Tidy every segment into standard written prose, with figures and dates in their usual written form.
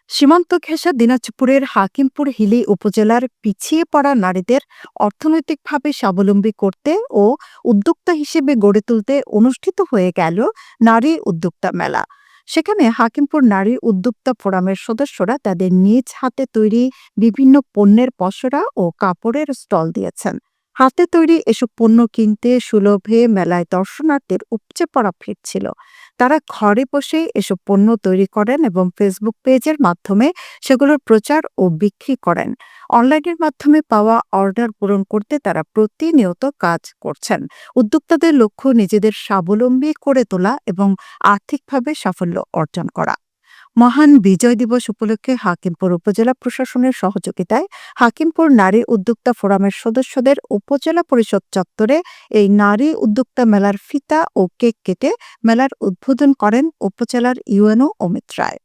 সীমান্ত ঘেঁষা দিনাজপুরের হাকিমপুর হিলি উপজেলার পিছিয়ে পড়া নারীদের অর্থনৈতিকভাবে স্বাবলম্বী করতে ও উদ্যোক্তা হিসেবে গড়ে তুলতে অনুষ্ঠিত হয়ে গেল নারী উদ্যোক্তা মেলা। সেখানে হাকিমপুর নারী উদ্যোক্তা ফোরামের সদস্যরা তাদের নিজ হাতে তৈরি বিভিন্ন পণ্যের পসরা ও কাপড়ের স্টল দিয়েছেন। হাতে তৈরি এসব পণ্য কিনতে সুলভে মেলায় দর্শনার্থীর উপচে পড়া ভিড় ছিল। তারা ঘরে বসে এসব পণ্য তৈরি করেন এবং ফেসবুক পেজের মাধ্যমে সেগুলোর প্রচার ও বিক্রি করেন। অনলাইনের মাধ্যমে পাওয়া অর্ডার পূরণ করতে তারা প্রতিনিয়ত কাজ করছেন। উদ্যোক্তাদের লক্ষ্য নিজেদের স্বাবলম্বী করে তোলা এবং আর্থিকভাবে সাফল্য অর্জন করা। মহান বিজয় দিবস উপলক্ষে হাকিমপুর উপজেলা প্রশাসনের সহযোগিতায় হাকিমপুর নারী উদ্যোক্তা ফোরামের সদস্যদের উপজেলা পরিষদ চত্বরে এই নারী উদ্যোক্তা মেলার ফিতা ও কেক কেটে মেলার উদ্বোধন করেন উপজেলার ইউএনও অমিত রায়।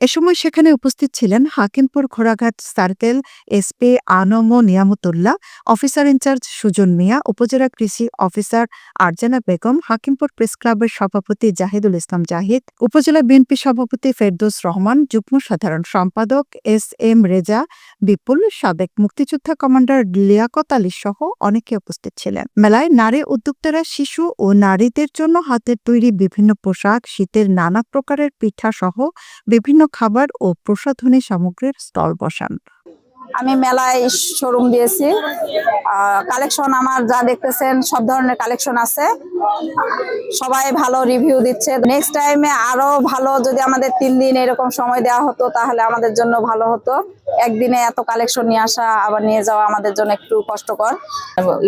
এ সময় সেখানে উপস্থিত ছিলেন হাকিমপুর ঘোড়াঘাট circle SP ANM Niamatullah, officer in-charge Sujan Mia, upazila কৃষি অফিসার আরজানা বেগম, হাকিমপুর প্রেস ক্লাবের সভাপতি জাহিদুল ইসলাম জাহিদ, উপজেলা বিএনপি সভাপতি ফেরদৌস রহমান, যুগ্ম সাধারণ সম্পাদক এস এম রেজা বিপুল, সাবেক মুক্তিযোদ্ধা কমান্ডার লিয়াকত আলী সহ অনেকে উপস্থিত ছিলেন। মেলায় নারী উদ্যোক্তারা শিশু ও নারীদের জন্য হাতের তৈরি বিভিন্ন পোশাক, শীতের নানা প্রকারের পিঠা সহ বিভিন্ন খাবার ও প্রসাধনী সামগ্রীর স্টল বসান। আমি মেলায় শোরুম দিয়েছি। কালেকশন আমার যা দেখতেছেন সব ধরনের কালেকশন আছে, সবাই ভালো রিভিউ দিচ্ছে। নেক্সট টাইমে আরো ভালো, যদি আমাদের 3 দিন এরকম সময় দেওয়া হতো তাহলে আমাদের জন্য ভালো হতো। একদিনে এত কালেকশন নিয়ে আসা আবার নিয়ে যাওয়া আমাদের জন্য একটু কষ্টকর।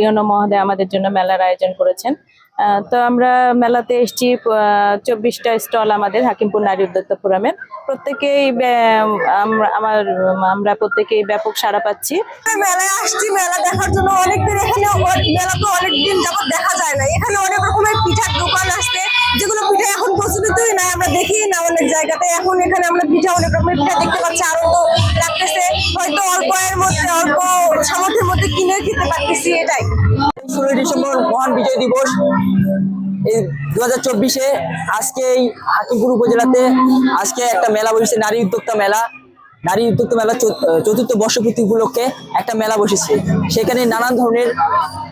ইউনো মহোদয় আমাদের জন্য মেলার আয়োজন করেছেন। তো আমরা মেলাতে এসেছি, 24টা স্টল আমাদের হাকিমপুর নারী উদ্যোক্তা ফোরামের। প্রত্যেকেই আমরা প্রত্যেকেই ব্যাপক সাড়া পাচ্ছি। মেলায় আসছি মেলা দেখার জন্য, অনেকদিন এখানে মেলা তো অনেকদিন যাবত দেখা যায় না। এখানে অনেক রকমের পিঠার দোকান আসছে, যেগুলো পিঠা এখন প্রচলিতই নাই, আমরা দেখি না অনেক জায়গাতে। এখন এখানে আমরা পিঠা, অনেক রকমের পিঠা দেখতে পাচ্ছি, আনন্দ লাগতেছে। হয়তো অল্প এর মধ্যে, অল্প সামর্থ্যের মধ্যে কিনে খেতে পারতেছি, এটাই। 16 ডিসেম্বর মহান বিজয় দিবস এই 2024-এ আজকে এই হাকিমপুর উপজেলাতে আজকে একটা মেলা বসেছে, নারী উদ্যোক্তা মেলা। নারী উদ্যোক্তা মেলা 4র্থ বর্ষপূর্তি উপলক্ষে একটা মেলা বসেছে। সেখানে নানান ধরনের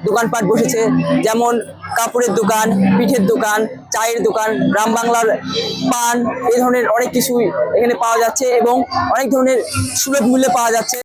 দোকানপাট বসেছে, যেমন কাপড়ের দোকান, পিঠের দোকান, চায়ের দোকান, গ্রাম বাংলার পান, এই ধরনের অনেক কিছুই এখানে পাওয়া যাচ্ছে এবং অনেক ধরনের সুলভ মূল্যে পাওয়া যাচ্ছে।